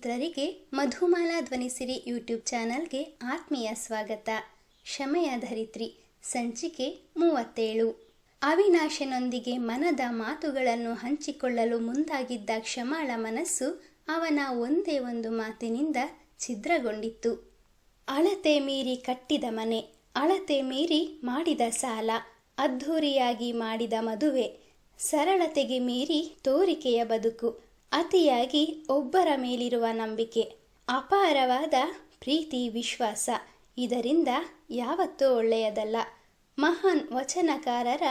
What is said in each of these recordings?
ಮಿತ್ರರಿಗೆ ಮಧುಮಾಲಾ ಧ್ವನಿಸಿರಿ ಯೂಟ್ಯೂಬ್ ಚಾನಲ್ಗೆ ಆತ್ಮೀಯ ಸ್ವಾಗತ. ಕ್ಷಮೆಯ ಧರಿತ್ರಿ ಸಂಚಿಕೆ 37. ಅವಿನಾಶನೊಂದಿಗೆ ಮನದ ಮಾತುಗಳನ್ನು ಹಂಚಿಕೊಳ್ಳಲು ಮುಂದಾಗಿದ್ದ ಕ್ಷಮಾಳ ಮನಸ್ಸು ಅವನ ಒಂದೇ ಒಂದು ಮಾತಿನಿಂದ ಛಿದ್ರಗೊಂಡಿತ್ತು. ಅಳತೆ ಮೀರಿ ಕಟ್ಟಿದ ಮನೆ, ಅಳತೆ ಮೀರಿ ಮಾಡಿದ ಸಾಲ, ಅದ್ಧೂರಿಯಾಗಿ ಮಾಡಿದ ಮದುವೆ, ಸರಳತೆಗೆ ಮೀರಿ ತೋರಿಕೆಯ ಬದುಕು, ಅತಿಯಾಗಿ ಒಬ್ಬರ ಮೇಲಿರುವ ನಂಬಿಕೆ, ಅಪಾರವಾದ ಪ್ರೀತಿ ವಿಶ್ವಾಸ, ಇದರಿಂದ ಯಾವತ್ತೂ ಒಳ್ಳೆಯದಲ್ಲ. ಮಹಾನ್ ವಚನಕಾರರ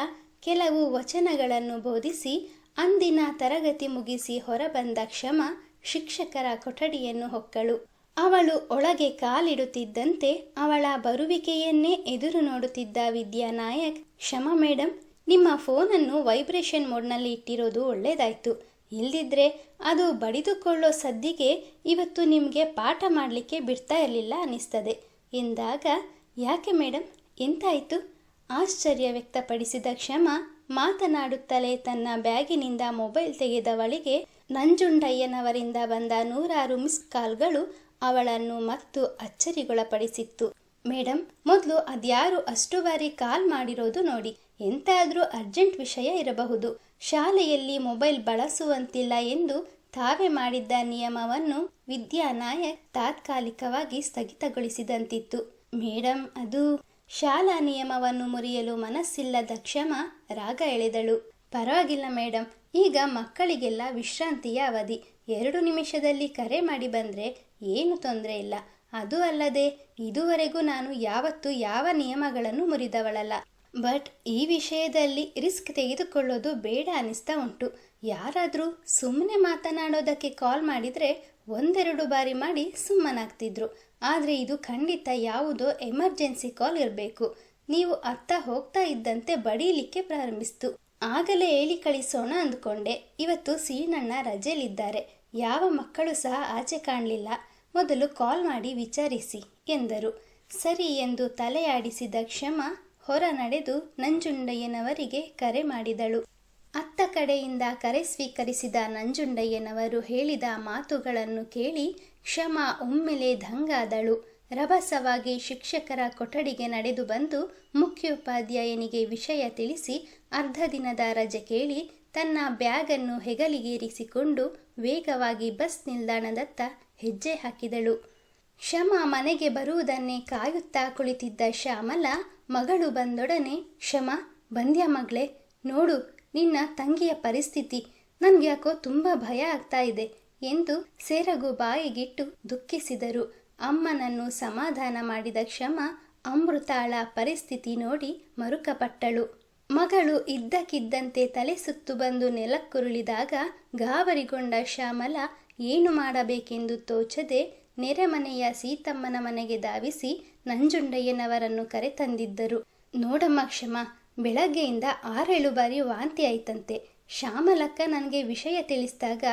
ಕೆಲವು ವಚನಗಳನ್ನು ಬೋಧಿಸಿ ಅಂದಿನ ತರಗತಿ ಮುಗಿಸಿ ಹೊರಬಂದ ಕ್ಷಮ ಶಿಕ್ಷಕರ ಕೊಠಡಿಯನ್ನು ಹೊಕ್ಕಳು. ಅವಳು ಒಳಗೆ ಕಾಲಿಡುತ್ತಿದ್ದಂತೆ ಅವಳ ಬರುವಿಕೆಯನ್ನೇ ಎದುರು ನೋಡುತ್ತಿದ್ದ ವಿದ್ಯಾನಾಯಕ್, ಕ್ಷಮಾ ಮೇಡಮ್, ನಿಮ್ಮ ಫೋನನ್ನು ವೈಬ್ರೇಷನ್ ಮೋಡ್ನಲ್ಲಿ ಇಟ್ಟಿರೋದು ಒಳ್ಳೆಯದಾಯಿತು. ಇಲ್ದಿದ್ರೆ ಅದು ಬಡಿದುಕೊಳ್ಳೋ ಸದ್ದಿಗೆ ಇವತ್ತು ನಿಮಗೆ ಪಾಠ ಮಾಡಲಿಕ್ಕೆ ಬಿಡ್ತಾ ಇರಲಿಲ್ಲ ಅನ್ನಿಸ್ತದೆ ಎಂದಾಗ, ಯಾಕೆ ಮೇಡಮ್, ಎಂತಾಯಿತು? ಆಶ್ಚರ್ಯ ವ್ಯಕ್ತಪಡಿಸಿದ ಕ್ಷಮ ಮಾತನಾಡುತ್ತಲೇ ತನ್ನ ಬ್ಯಾಗಿನಿಂದ ಮೊಬೈಲ್ ತೆಗೆದವಳಿಗೆ ನಂಜುಂಡಯ್ಯನವರಿಂದ ಬಂದ 100 ಮಿಸ್ ಕಾಲ್ಗಳು ಅವಳನ್ನು ಮತ್ತು ಅಚ್ಚರಿಗೊಳಪಡಿಸಿತ್ತು. ಮೇಡಮ್, ಮೊದಲು ಅದ್ಯಾರು ಅಷ್ಟು ಬಾರಿ ಕಾಲ್ ಮಾಡಿರೋದು ನೋಡಿ. ಎಂತಾದರೂ ಅರ್ಜೆಂಟ್ ವಿಷಯ ಇರಬಹುದು. ಶಾಲೆಯಲ್ಲಿ ಮೊಬೈಲ್ ಬಳಸುವಂತಿಲ್ಲ ಎಂದು ತಾವೇ ಮಾಡಿದ್ದ ನಿಯಮವನ್ನು ವಿದ್ಯಾನಾಯಕ್ ತಾತ್ಕಾಲಿಕವಾಗಿ ಸ್ಥಗಿತಗೊಳಿಸಿದಂತಿತ್ತು. ಮೇಡಮ್, ಅದು ಶಾಲಾ ನಿಯಮವನ್ನು ಮುರಿಯಲು ಮನಸ್ಸಿಲ್ಲದ ಕ್ಷಮ ರಾಗ ಎಳೆದಳು. ಪರವಾಗಿಲ್ಲ ಮೇಡಮ್, ಈಗ ಮಕ್ಕಳಿಗೆಲ್ಲ ವಿಶ್ರಾಂತಿಯ ಅವಧಿ. 2 ನಿಮಿಷದಲ್ಲಿ ಕರೆ ಮಾಡಿ ಬಂದರೆ ಏನು ತೊಂದರೆ ಇಲ್ಲ. ಅದು ಅಲ್ಲದೆ ಇದುವರೆಗೂ ನಾನು ಯಾವತ್ತೂ ಯಾವ ನಿಯಮಗಳನ್ನು ಮುರಿದವಳಲ್ಲ. ಬಟ್ ಈ ವಿಷಯದಲ್ಲಿ ರಿಸ್ಕ್ ತೆಗೆದುಕೊಳ್ಳೋದು ಬೇಡ ಅನ್ನಿಸ್ತಾ ಉಂಟು. ಯಾರಾದರೂ ಸುಮ್ಮನೆ ಮಾತನಾಡೋದಕ್ಕೆ ಕಾಲ್ ಮಾಡಿದರೆ 1-2 ಬಾರಿ ಮಾಡಿ ಸುಮ್ಮನಾಗ್ತಿದ್ರು. ಆದರೆ ಇದು ಖಂಡಿತ ಯಾವುದೋ ಎಮರ್ಜೆನ್ಸಿ ಕಾಲ್ ಇರಬೇಕು. ನೀವು ಅತ್ತ ಹೋಗ್ತಾ ಇದ್ದಂತೆ ಬಡೀಲಿಕ್ಕೆ ಪ್ರಾರಂಭಿಸ್ತು. ಆಗಲೇ ಹೇಳಿ ಕಳಿಸೋಣ ಅಂದ್ಕೊಂಡೆ. ಇವತ್ತು ಸೀನಣ್ಣ ರಜೆಲಿದ್ದಾರೆ. ಯಾವ ಮಕ್ಕಳು ಸಹ ಆಚೆ ಕಾಣಲಿಲ್ಲ. ಮೊದಲು ಕಾಲ್ ಮಾಡಿ ವಿಚಾರಿಸಿ ಎಂದರು. ಸರಿ ಎಂದು ತಲೆಯಾಡಿಸಿದ ಕ್ಷಮ ಹೊರ ನಡೆದು ನಂಜುಂಡಯ್ಯನವರಿಗೆ ಕರೆ ಮಾಡಿದಳು. ಅತ್ತ ಕಡೆಯಿಂದ ಕರೆ ಸ್ವೀಕರಿಸಿದ ನಂಜುಂಡಯ್ಯನವರು ಹೇಳಿದ ಮಾತುಗಳನ್ನು ಕೇಳಿ ಕ್ಷಮ ಒಮ್ಮೆಲೆ ದಂಗಾದಳು. ರಭಸವಾಗಿ ಶಿಕ್ಷಕರ ಕೊಠಡಿಗೆ ನಡೆದು ಬಂದು ಮುಖ್ಯೋಪಾಧ್ಯಾಯನಿಗೆ ವಿಷಯ ತಿಳಿಸಿ ಅರ್ಧ ದಿನದ ರಜೆ ಕೇಳಿ ತನ್ನ ಬ್ಯಾಗನ್ನು ಹೆಗಲಿಗೇರಿಸಿಕೊಂಡು ವೇಗವಾಗಿ ಬಸ್ ನಿಲ್ದಾಣದತ್ತ ಹೆಜ್ಜೆ ಹಾಕಿದಳು. ಕ್ಷಮ ಮನೆಗೆ ಬರುವುದನ್ನೇ ಕಾಯುತ್ತಾ ಕುಳಿತಿದ್ದ ಶ್ಯಾಮಲ ಮಗಳು ಬಂದೊಡನೆ, ಕ್ಷಮ, ಬಂದ್ಯಾ ಮಗಳೇ? ನೋಡು ನಿನ್ನ ತಂಗಿಯ ಪರಿಸ್ಥಿತಿ, ನನ್ಗ್ಯಾಕೋ ತುಂಬ ಭಯ ಆಗ್ತಾ ಇದೆ ಎಂದು ಸೆರಗು ಬಾಯಿಗಿಟ್ಟು ದುಃಖಿಸಿದರು. ಅಮ್ಮನನ್ನು ಸಮಾಧಾನ ಮಾಡಿದ ಕ್ಷಮ ಅಮೃತಾಳ ಪರಿಸ್ಥಿತಿ ನೋಡಿ ಮರುಕಪಟ್ಟಳು. ಮಗಳು ಇದ್ದಕ್ಕಿದ್ದಂತೆ ತಲೆ ಸುತ್ತು ಬಂದು ನೆಲಕ್ಕುರುಳಿದಾಗ ಗಾಬರಿಗೊಂಡ ಶ್ಯಾಮಲ ಏನು ಮಾಡಬೇಕೆಂದು ತೋಚದೆ ನೆರೆಮನೆಯ ಸೀತಮ್ಮನ ಮನೆಗೆ ಧಾವಿಸಿ ನಂಜುಂಡಯ್ಯನವರನ್ನು ಕರೆತಂದಿದ್ದರು. ನೋಡಮ್ಮ ಕ್ಷಮ, ಬೆಳಗ್ಗೆಯಿಂದ 6-7 ಬಾರಿ ವಾಂತಿ ಆಯ್ತಂತೆ. ಶ್ಯಾಮಲಕ್ಕ ನನಗೆ ವಿಷಯ ತಿಳಿಸಿದಾಗ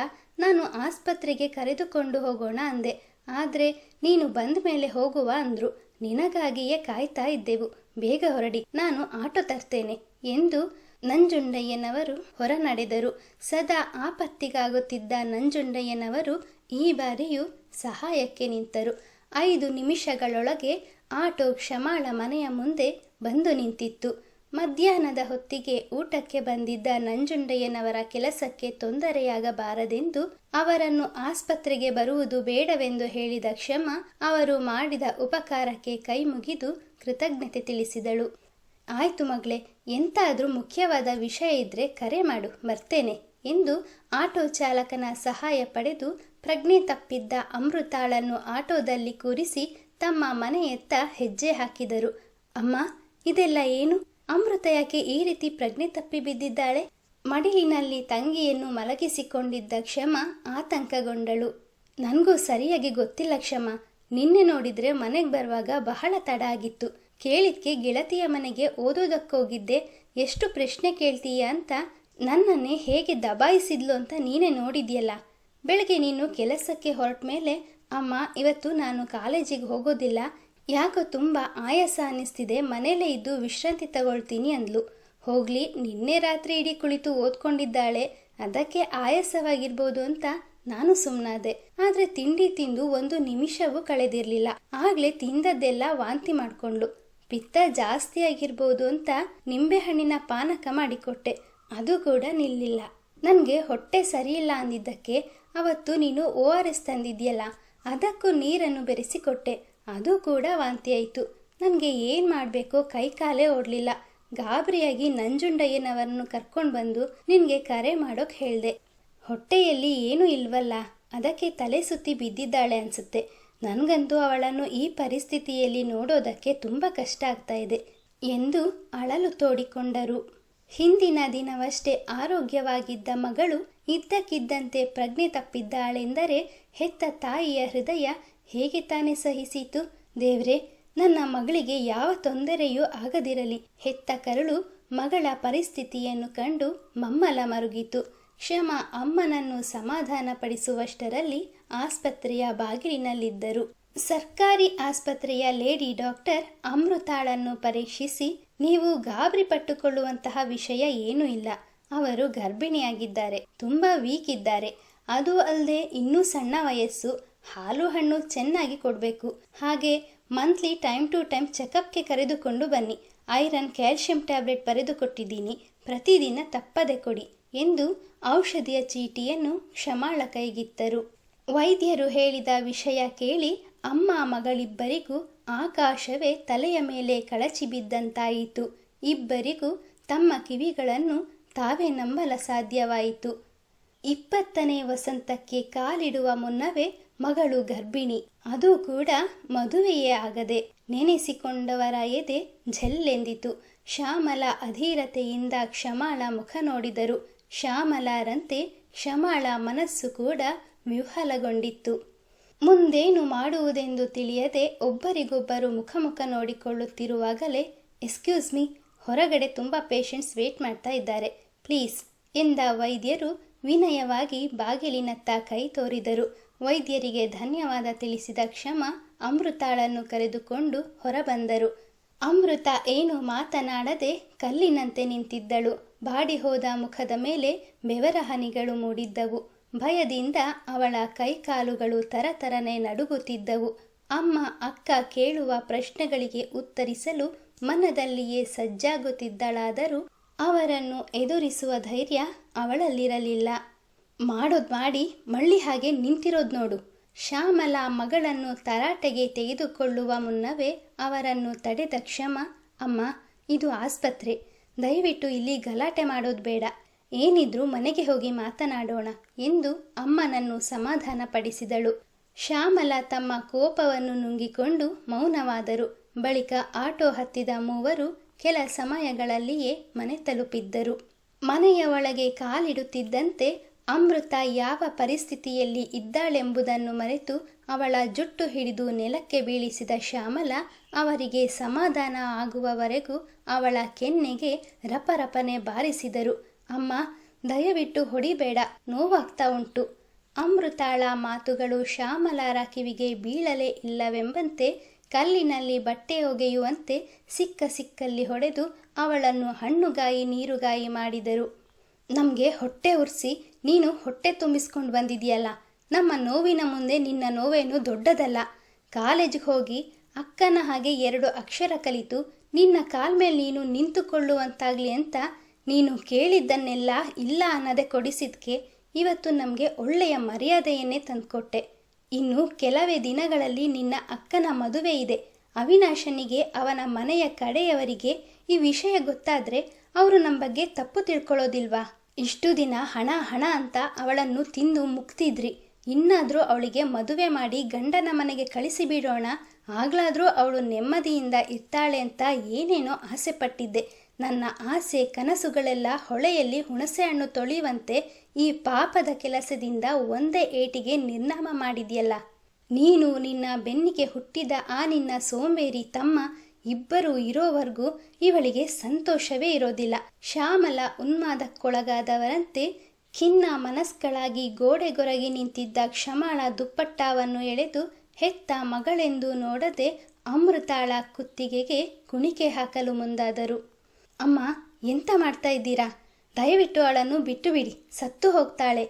ನಾನು ಆಸ್ಪತ್ರೆಗೆ ಕರೆದುಕೊಂಡು ಹೋಗೋಣ ಅಂದೆ. ಆದರೆ ನೀನು ಬಂದ ಮೇಲೆ ಹೋಗುವ ಅಂದ್ರು. ನಿನಗಾಗಿಯೇ ಕಾಯ್ತಾ ಇದ್ದೆವು. ಬೇಗ ಹೊರಡಿ, ನಾನು ಆಟೋ ತರ್ತೇನೆ ಎಂದು ನಂಜುಂಡಯ್ಯನವರು ಹೊರ ನಡೆದರು. ಸದಾ ಆಪತ್ತಿಗಾಗುತ್ತಿದ್ದ ನಂಜುಂಡಯ್ಯನವರು ಈ ಬಾರಿಯೂ ಸಹಾಯಕ್ಕೆ ನಿಂತರು. 5 ನಿಮಿಷಗಳೊಳಗೆ ಆಟೋ ಕ್ಷಮಾಳ ಮನೆಯ ಮುಂದೆ ಬಂದು ನಿಂತಿತ್ತು. ಮಧ್ಯಾಹ್ನದ ಹೊತ್ತಿಗೆ ಊಟಕ್ಕೆ ಬಂದಿದ್ದ ನಂಜುಂಡಯ್ಯನವರ ಕೆಲಸಕ್ಕೆ ತೊಂದರೆಯಾಗಬಾರದೆಂದು ಅವರನ್ನು ಆಸ್ಪತ್ರೆಗೆ ಬರುವುದು ಬೇಡವೆಂದು ಹೇಳಿದ ಕ್ಷಮ ಅವರು ಮಾಡಿದ ಉಪಕಾರಕ್ಕೆ ಕೈ ಮುಗಿದು ಕೃತಜ್ಞತೆ ತಿಳಿಸಿದಳು. ಆಯ್ತು ಮಗಳೇ, ಎಂತಾದರೂ ಮುಖ್ಯವಾದ ವಿಷಯ ಇದ್ರೆ ಕರೆ ಮಾಡು, ಬರ್ತೇನೆ ಎಂದು ಆಟೋ ಚಾಲಕನ ಸಹಾಯ ಪಡೆದು ಪ್ರಜ್ಞೆ ತಪ್ಪಿದ್ದ ಅಮೃತಾಳನ್ನು ಆಟೋದಲ್ಲಿ ಕೂರಿಸಿ ತಮ್ಮ ಮನೆಯತ್ತ ಹೆಜ್ಜೆ ಹಾಕಿದರು. ಅಮ್ಮ, ಇದೆಲ್ಲ ಏನು? ಅಮೃತ ಯಾಕೆ ಈ ರೀತಿ ಪ್ರಜ್ಞೆ ತಪ್ಪಿ ಬಿದ್ದಿದ್ದಾಳೆ? ಮಡಿಲಿನಲ್ಲಿ ತಂಗಿಯನ್ನು ಮಲಗಿಸಿಕೊಂಡಿದ್ದ ಕ್ಷಮ ಆತಂಕಗೊಂಡಳು. ನನಗೂ ಸರಿಯಾಗಿ ಗೊತ್ತಿಲ್ಲ ಕ್ಷಮ. ನಿನ್ನೆ ನೋಡಿದ್ರೆ ಮನೆಗೆ ಬರುವಾಗ ಬಹಳ ತಡ ಆಗಿತ್ತು. ಕೇಳಿದ್ಕೆ ಗೆಳತಿಯ ಮನೆಗೆ ಓದೋದಕ್ಕೋಗಿದ್ದೆ. ಎಷ್ಟು ಪ್ರಶ್ನೆ ಕೇಳ್ತೀಯ ಅಂತ ನನ್ನನ್ನೇ ಹೇಗೆ ದಬಾಯಿಸಿದ್ಲು ಅಂತ ನೀನೇ ನೋಡಿದ್ಯಲ್ಲ. ಬೆಳಗ್ಗೆ ನೀನು ಕೆಲಸಕ್ಕೆ ಹೊರಟ ಮೇಲೆ, ಅಮ್ಮ ಇವತ್ತು ನಾನು ಕಾಲೇಜಿಗೆ ಹೋಗೋದಿಲ್ಲ, ಯಾಕೋ ತುಂಬ ಆಯಾಸ ಅನ್ನಿಸ್ತಿದೆ, ಮನೇಲೇ ಇದ್ದು ವಿಶ್ರಾಂತಿ ತಗೊಳ್ತೀನಿ ಅಂದ್ಲು. ಹೋಗ್ಲಿ, ನಿನ್ನೆ ರಾತ್ರಿ ಇಡೀ ಕುಳಿತು ಓದ್ಕೊಂಡಿದ್ದಾಳೆ, ಅದಕ್ಕೆ ಆಯಾಸವಾಗಿರ್ಬೋದು ಅಂತ ನಾನು ಸುಮ್ಮನಾದೆ. ಆದ್ರೆ ತಿಂಡಿ ತಿಂದು ಒಂದು ನಿಮಿಷವೂ ಕಳೆದಿರ್ಲಿಲ್ಲ. ಆಗ್ಲೇ ತಿಂದದ್ದೆಲ್ಲ ವಾಂತಿ ಮಾಡ್ಕೊಂಡ್ಲು. ಪಿತ್ತ ಜಾಸ್ತಿ ಆಗಿರ್ಬೋದು ಅಂತ ನಿಂಬೆಹಣ್ಣಿನ ಪಾನಕ ಮಾಡಿಕೊಟ್ಟೆ. ಅದು ಕೂಡ ನಿಲ್ಲಿಲ್ಲ. ನನಗೆ ಹೊಟ್ಟೆ ಸರಿಯಿಲ್ಲ ಅಂದಿದ್ದಕ್ಕೆ ಅವತ್ತು ನೀನು ORS ತಂದಿದ್ಯಲ್ಲ, ಅದಕ್ಕೂ ನೀರನ್ನು ಬೆರೆಸಿಕೊಟ್ಟೆ. ಅದು ಕೂಡ ವಾಂತಿ ಆಯಿತು. ನನಗೆ ಏನು ಮಾಡಬೇಕೋ ಕೈಕಾಲೇ ಓಡಲಿಲ್ಲ. ಗಾಬರಿಯಾಗಿ ನಂಜುಂಡಯ್ಯನವರನ್ನು ಕರ್ಕೊಂಡು ಬಂದು ನಿನಗೆ ಕರೆ ಮಾಡೋಕೆ ಹೇಳಿದೆ. ಹೊಟ್ಟೆಯಲ್ಲಿ ಏನೂ ಇಲ್ವಲ್ಲ, ಅದಕ್ಕೆ ತಲೆ ಸುತ್ತಿ ಬಿದ್ದಿದ್ದಾಳೆ ಅನಿಸುತ್ತೆ. ನನಗಂತೂ ಅವಳನ್ನು ಈ ಪರಿಸ್ಥಿತಿಯಲ್ಲಿ ನೋಡೋದಕ್ಕೆ ತುಂಬ ಕಷ್ಟ ಆಗ್ತಾ ಇದೆ ಎಂದು ಅಳಲು ತೋಡಿಕೊಂಡರು. ಹಿಂದಿನ ದಿನವಷ್ಟೇ ಆರೋಗ್ಯವಾಗಿದ್ದ ಮಗಳು ಇದ್ದಕ್ಕಿದ್ದಂತೆ ಪ್ರಜ್ಞೆ ತಪ್ಪಿದ್ದಾಳೆಂದರೆ ಹೆತ್ತ ತಾಯಿಯ ಹೃದಯ ಹೇಗೆ ತಾನೇ ಸಹಿಸಿತು? ದೇವ್ರೇ, ನನ್ನ ಮಗಳಿಗೆ ಯಾವ ತೊಂದರೆಯೂ ಆಗದಿರಲಿ. ಹೆತ್ತ ಕರುಳು ಮಗಳ ಪರಿಸ್ಥಿತಿಯನ್ನು ಕಂಡು ಮಮ್ಮಲ ಮರುಗಿತು. ಕ್ಷಮ ಅಮ್ಮನನ್ನು ಸಮಾಧಾನಪಡಿಸುವಷ್ಟರಲ್ಲಿ ಆಸ್ಪತ್ರೆಯ ಬಾಗಿಲಿನಲ್ಲಿದ್ದರು. ಸರ್ಕಾರಿ ಆಸ್ಪತ್ರೆಯ ಲೇಡಿ ಡಾಕ್ಟರ್ ಅಮೃತಾಳನ್ನು ಪರೀಕ್ಷಿಸಿ, ನೀವು ಗಾಬರಿ ಪಟ್ಟುಕೊಳ್ಳುವಂತಹ ವಿಷಯ ಏನೂ ಇಲ್ಲ. ಅವರು ಗರ್ಭಿಣಿಯಾಗಿದ್ದಾರೆ, ತುಂಬ ವೀಕ್ ಇದ್ದಾರೆ. ಅದು ಅಲ್ಲದೆ ಇನ್ನೂ ಸಣ್ಣ ವಯಸ್ಸು. ಹಾಲು ಹಣ್ಣು ಚೆನ್ನಾಗಿ ಕೊಡಬೇಕು. ಹಾಗೆ ಮಂತ್ಲಿ ಟೈಮ್ ಟು ಟೈಮ್ ಚೆಕಪ್ಗೆ ಕರೆದುಕೊಂಡು ಬನ್ನಿ. ಐರನ್ ಕ್ಯಾಲ್ಶಿಯಂ ಟ್ಯಾಬ್ಲೆಟ್ ಬರೆದು ಕೊಟ್ಟಿದ್ದೀನಿ, ಪ್ರತಿದಿನ ತಪ್ಪದೆ ಕೊಡಿ ಎಂದು ಔಷಧಿಯ ಚೀಟಿಯನ್ನು ಕ್ಷಮಾಳ ಕೈಗಿತ್ತರು. ವೈದ್ಯರು ಹೇಳಿದ ವಿಷಯ ಕೇಳಿ ಅಮ್ಮ ಮಗಳಿಬ್ಬರಿಗೂ ಆಕಾಶವೇ ತಲೆಯ ಮೇಲೆ ಕಳಚಿ ಬಿದ್ದಂತಾಯಿತು. ಇಬ್ಬರಿಗೂ ತಮ್ಮ ಕಿವಿಗಳನ್ನು ತಾವೇ ನಂಬಲ ಸಾಧ್ಯವಾಯಿತು. 20ನೇ ವಸಂತಕ್ಕೆ ಕಾಲಿಡುವ ಮುನ್ನವೇ ಮಗಳು ಗರ್ಭಿಣಿ, ಅದು ಕೂಡ ಮದುವೆಯೇ ಆಗದೆ. ನೆನೆಸಿಕೊಂಡವರ ಎದೆ ಝಲ್ಲೆಂದಿತು. ಶ್ಯಾಮಲ ಅಧೀರತೆಯಿಂದ ಕ್ಷಮಾಳ ಮುಖ ನೋಡಿದರು. ಶ್ಯಾಮಲಾರಂತೆ ಕ್ಷಮಾಳ ಮನಸ್ಸು ಕೂಡ ವಿಹ್ವಲಗೊಂಡಿತ್ತು. ಮುಂದೇನು ಮಾಡುವುದೆಂದು ತಿಳಿಯದೆ ಒಬ್ಬರಿಗೊಬ್ಬರು ಮುಖ ನೋಡಿಕೊಳ್ಳುತ್ತಿರುವಾಗಲೇ, ಎಕ್ಸ್ಕ್ಯೂಸ್ ಮೀ, ಹೊರಗಡೆ ತುಂಬ ಪೇಷಂಟ್ಸ್ ವೇಟ್ ಮಾಡ್ತಾ ಇದ್ದಾರೆ, ಪ್ಲೀಸ್ ಎಂದ ವೈದ್ಯರು ವಿನಯವಾಗಿ ಬಾಗಿಲಿನತ್ತ ಕೈ ತೋರಿದರು. ವೈದ್ಯರಿಗೆ ಧನ್ಯವಾದ ತಿಳಿಸಿದ ಕ್ಷಮ ಅಮೃತಾಳನ್ನು ಕರೆದುಕೊಂಡು ಹೊರಬಂದರು. ಅಮೃತ ಏನು ಮಾತನಾಡದೆ ಕಲ್ಲಿನಂತೆ ನಿಂತಿದ್ದಳು. ಬಾಡಿ ಹೋದ ಮುಖದ ಮೇಲೆ ಬೆವರ ಹನಿಗಳು ಮೂಡಿದ್ದವು. ಭಯದಿಂದ ಅವಳ ಕೈಕಾಲುಗಳು ತರತರನೆ ನಡುಗುತ್ತಿದ್ದವು. ಅಮ್ಮ ಅಕ್ಕ ಕೇಳುವ ಪ್ರಶ್ನೆಗಳಿಗೆ ಉತ್ತರಿಸಲು ಮನದಲ್ಲಿಯೇ ಸಜ್ಜಾಗುತ್ತಿದ್ದಳಾದರೂ ಅವರನ್ನು ಎದುರಿಸುವ ಧೈರ್ಯ ಅವಳಲ್ಲಿರಲಿಲ್ಲ. ಮಾಡೋದು ಮಾಡಿ ಮಳ್ಳಿ ಹಾಗೆ ನಿಂತಿರೋದು ನೋಡು. ಶ್ಯಾಮಲ ಮಗಳನ್ನು ತರಾಟೆಗೆ ತೆಗೆದುಕೊಳ್ಳುವ ಮುನ್ನವೇ ಅವರನ್ನು ತಡೆದ ಕ್ಷಮ, ಅಮ್ಮ, ಇದು ಆಸ್ಪತ್ರೆ, ದಯವಿಟ್ಟು ಇಲ್ಲಿ ಗಲಾಟೆ ಮಾಡೋದು ಬೇಡ, ಏನಿದ್ರೂ ಮನೆಗೆ ಹೋಗಿ ಮಾತನಾಡೋಣ ಎಂದು ಅಮ್ಮನನ್ನು ಸಮಾಧಾನಪಡಿಸಿದಳು. ಶ್ಯಾಮಲ ತಮ್ಮ ಕೋಪವನ್ನು ನುಂಗಿಕೊಂಡು ಮೌನವಾದರು. ಬಳಿಕ ಆಟೋ ಹತ್ತಿದ ಮೂವರು ಕೆಲ ಸಮಯಗಳಲ್ಲಿಯೇ ಮನೆ ತಲುಪಿದ್ದರು. ಮನೆಯ ಒಳಗೆ ಕಾಲಿಡುತ್ತಿದ್ದಂತೆ ಅಮೃತ ಯಾವ ಪರಿಸ್ಥಿತಿಯಲ್ಲಿ ಇದ್ದಾಳೆಂಬುದನ್ನು ಮರೆತು ಅವಳ ಜುಟ್ಟು ಹಿಡಿದು ನೆಲಕ್ಕೆ ಬೀಳಿಸಿದ ಶ್ಯಾಮಲ ಅವರಿಗೆ ಸಮಾಧಾನ ಆಗುವವರೆಗೂ ಅವಳ ಕೆನ್ನೆಗೆ ರಪರಪನೆ ಬಾರಿಸಿದರು. ಅಮ್ಮ, ದಯವಿಟ್ಟು ಹೊಡಿಬೇಡ, ನೋವಾಗ್ತಾ ಉಂಟು. ಅಮೃತಾಳ ಮಾತುಗಳು ಶ್ಯಾಮಲಾರ ಕಿವಿಗೆ ಬೀಳಲೇ ಇಲ್ಲವೆಂಬಂತೆ ಕಲ್ಲಿನಲ್ಲಿ ಬಟ್ಟೆ ಒಗೆಯುವಂತೆ ಸಿಕ್ಕಲ್ಲಿ ಹೊಡೆದು ಅವಳನ್ನು ಹಣ್ಣುಗಾಯಿ ನೀರುಗಾಯಿ ಮಾಡಿದರು. ನಮಗೆ ಹೊಟ್ಟೆ ಉರಿಸಿ ನೀನು ಹೊಟ್ಟೆ ತುಂಬಿಸ್ಕೊಂಡು ಬಂದಿದೆಯಲ್ಲ, ನಮ್ಮ ನೋವಿನ ಮುಂದೆ ನಿನ್ನ ನೋವೇನು ದೊಡ್ಡದಲ್ಲ. ಕಾಲೇಜಿಗೆ ಹೋಗಿ ಅಕ್ಕನ ಹಾಗೆ 2 ಅಕ್ಷರ ಕಲಿತು ನಿನ್ನ ಕಾಲ್ಮೇಲೆ ನೀನು ನಿಂತುಕೊಳ್ಳುವಂತಾಗಲಿ ಅಂತ ನೀನು ಕೇಳಿದ್ದನ್ನೆಲ್ಲ ಇಲ್ಲ ಅನ್ನದೆ ಕೊಡಿಸಿದ್ಕೆ ಇವತ್ತು ನಮಗೆ ಒಳ್ಳೆಯ ಮರ್ಯಾದೆಯನ್ನೇ ತಂದುಕೊಟ್ಟೆ. ಇನ್ನು ಕೆಲವೇ ದಿನಗಳಲ್ಲಿ ನಿನ್ನ ಅಕ್ಕನ ಮದುವೆ ಇದೆ. ಅವಿನಾಶನಿಗೆ ಅವನ ಮನೆಯ ಕಡೆಯವರಿಗೆ ಈ ವಿಷಯ ಗೊತ್ತಾದರೆ ಅವರು ನಮ್ಮ ಬಗ್ಗೆ ತಪ್ಪು ತಿಳ್ಕೊಳ್ಳೋದಿಲ್ವಾ? ಇಷ್ಟು ದಿನ ಹಣ ಹಣ ಅಂತ ಅವಳನ್ನು ತಿಂದು ಮುಗ್ತಿದ್ರಿ. ಇನ್ನಾದರೂ ಅವಳಿಗೆ ಮದುವೆ ಮಾಡಿ ಗಂಡನ ಮನೆಗೆ ಕಳಿಸಿಬಿಡೋಣ, ಆಗ್ಲಾದರೂ ಅವಳು ನೆಮ್ಮದಿಯಿಂದ ಇರ್ತಾಳೆ ಅಂತ ಏನೇನೋ ಆಸೆ ಪಟ್ಟಿದ್ದೆ. ನನ್ನ ಆಸೆ ಕನಸುಗಳೆಲ್ಲ ಹೊಳೆಯಲ್ಲಿ ಹುಣಸೆ ಹಣ್ಣು ತೊಳೆಯುವಂತೆ ಈ ಪಾಪದ ಕೆಲಸದಿಂದ ಒಂದೇ ಏಟಿಗೆ ನಿರ್ನಾಮ ಮಾಡಿದ್ಯಲ್ಲ. ನೀನು ನಿನ್ನ ಬೆನ್ನಿಗೆ ಹುಟ್ಟಿದ ಆ ನಿನ್ನ ಸೋಂಬೇರಿ ತಮ್ಮ ಇಬ್ಬರು ಇರೋವರೆಗೂ ಇವಳಿಗೆ ಸಂತೋಷವೇ ಇರೋದಿಲ್ಲ. ಶ್ಯಾಮಲ ಉನ್ಮಾದಕ್ಕೊಳಗಾದವರಂತೆ ಖಿನ್ನ ಮನಸ್ಕಳಾಗಿ ಗೋಡೆಗೊರಗಿ ನಿಂತಿದ್ದ ಕ್ಷಮಾಳ ದುಪ್ಪಟ್ಟವನ್ನು ಎಳೆದು ಹೆತ್ತ ಮಗಳೆಂದು ನೋಡದೆ ಅಮೃತಾಳ ಕುತ್ತಿಗೆಗೆ ಕುಣಿಕೆ ಹಾಕಲು ಮುಂದಾದರು. ಅಮ್ಮ, ಎಂತ ಮಾಡ್ತಾ ಇದ್ದೀರಾ? ದಯವಿಟ್ಟು ಅವಳನ್ನು ಬಿಟ್ಟು ಬಿಡಿ, ಸತ್ತು ಹೋಗ್ತಾಳೆ.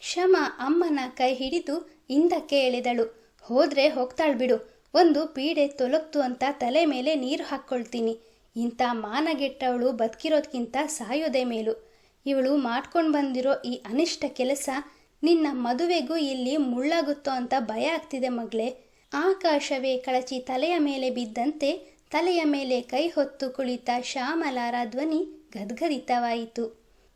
ಶಮ ಅಮ್ಮನ ಕೈ ಹಿಡಿದು ಹಿಂದಕ್ಕೆ ಎಳೆದಳು. ಹೋದ್ರೆ ಹೋಗ್ತಾಳ್ಬಿಡು, ಒಂದು ಪೀಡೆ ತೊಲಗ್ತು ಅಂತ ತಲೆ ಮೇಲೆ ನೀರು ಹಾಕ್ಕೊಳ್ತೀನಿ. ಇಂಥ ಮಾನಗೆಟ್ಟವಳು ಬದುಕಿರೋದ್ಕಿಂತ ಸಾಯೋದೇ ಮೇಲು. ಇವಳು ಮಾಡ್ಕೊಂಡು ಬಂದಿರೋ ಈ ಅನಿಷ್ಟ ಕೆಲಸ ನಿನ್ನ ಮದುವೆಗೂ ಇಲ್ಲಿ ಮುಳ್ಳಾಗುತ್ತೋ ಅಂತ ಭಯ ಆಗ್ತಿದೆ ಮಗಳೇ. ಆಕಾಶವೇ ಕಳಚಿ ತಲೆಯ ಮೇಲೆ ಬಿದ್ದಂತೆ ತಲೆಯ ಮೇಲೆ ಕೈ ಹೊತ್ತು ಕುಳಿತ ಶ್ಯಾಮಲಾರ ಧ್ವನಿ ಗದ್ಗದಿತವಾಯಿತು.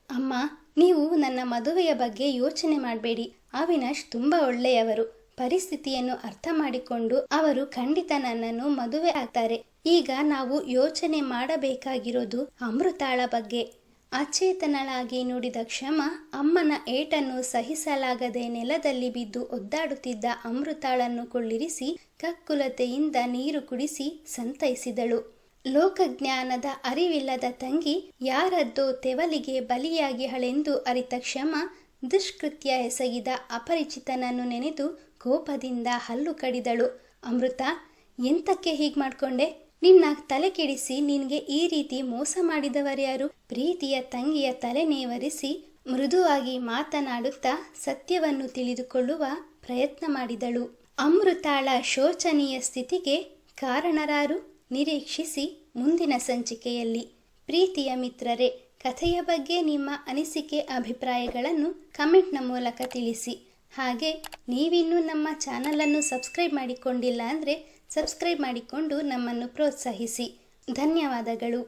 ಅಮ್ಮ, ನೀವು ನನ್ನ ಮದುವೆಯ ಬಗ್ಗೆ ಯೋಚನೆ ಮಾಡಬೇಡಿ. ಅವಿನಾಶ್ ತುಂಬ ಒಳ್ಳೆಯವರು. ಪರಿಸ್ಥಿತಿಯನ್ನು ಅರ್ಥ ಮಾಡಿಕೊಂಡು ಅವರು ಖಂಡಿತ ನನ್ನನ್ನು ಮದುವೆ ಆಗ್ತಾರೆ. ಈಗ ನಾವು ಯೋಚನೆ ಮಾಡಬೇಕಾಗಿರೋದು ಅಮೃತಾಳ ಬಗ್ಗೆ. ಅಚೇತನಳಾಗಿ ನುಡಿದ ಕ್ಷಮ ಅಮ್ಮನ ಏಟನ್ನು ಸಹಿಸಲಾಗದೆ ನೆಲದಲ್ಲಿ ಬಿದ್ದು ಒದ್ದಾಡುತ್ತಿದ್ದ ಅಮೃತಾಳನ್ನು ಕೊಳ್ಳಿರಿಸಿ ಕಕ್ಕುಲತೆಯಿಂದ ನೀರು ಕುಡಿಸಿ ಸಂತೈಸಿದಳು. ಲೋಕಜ್ಞಾನದ ಅರಿವಿಲ್ಲದ ತಂಗಿ ಯಾರದ್ದೋ ತೆವಲಿಗೆ ಬಲಿಯಾಗಿ ಹಳೆಂದು ಅರಿತ ಕ್ಷಮ ದುಷ್ಕೃತ್ಯ ಎಸಗಿದ ಅಪರಿಚಿತನನ್ನು ನೆನೆದು ಕೋಪದಿಂದ ಹಲ್ಲು ಕಡಿದಳು. ಅಮೃತ, ಎಂತಕ್ಕೆ ಹೀಗೆ ಮಾಡ್ಕೊಂಡೆ? ನಿನ್ನ ತಲೆ ಕೆಡಿಸಿ ನಿನ್ಗೆ ಈ ರೀತಿ ಮೋಸ ಮಾಡಿದವರ್ಯಾರು? ಪ್ರೀತಿಯ ತಂಗಿಯ ತಲೆ ನೇವರಿಸಿ ಮೃದುವಾಗಿ ಮಾತನಾಡುತ್ತಾ ಸತ್ಯವನ್ನು ತಿಳಿದುಕೊಳ್ಳುವ ಪ್ರಯತ್ನ ಮಾಡಿದಳು. ಅಮೃತಾಳ ಶೋಚನೀಯ ಸ್ಥಿತಿಗೆ ಕಾರಣರಾರು? ನಿರೀಕ್ಷಿಸಿ ಮುಂದಿನ ಸಂಚಿಕೆಯಲ್ಲಿ. ಪ್ರೀತಿಯ ಮಿತ್ರರೇ, ಕಥೆಯ ಬಗ್ಗೆ ನಿಮ್ಮ ಅನಿಸಿಕೆ ಅಭಿಪ್ರಾಯಗಳನ್ನು ಕಮೆಂಟ್ನ ಮೂಲಕ ತಿಳಿಸಿ. ಹಾಗೆ ನೀವಿನ್ನೂ ನಮ್ಮ ಚಾನಲನ್ನು ಸಬ್ಸ್ಕ್ರೈಬ್ ಮಾಡಿಕೊಂಡಿಲ್ಲ ಅಂದರೆ ಸಬ್ಸ್ಕ್ರೈಬ್ ಮಾಡಿಕೊಂಡು ನಮ್ಮನ್ನು ಪ್ರೋತ್ಸಾಹಿಸಿ. ಧನ್ಯವಾದಗಳು.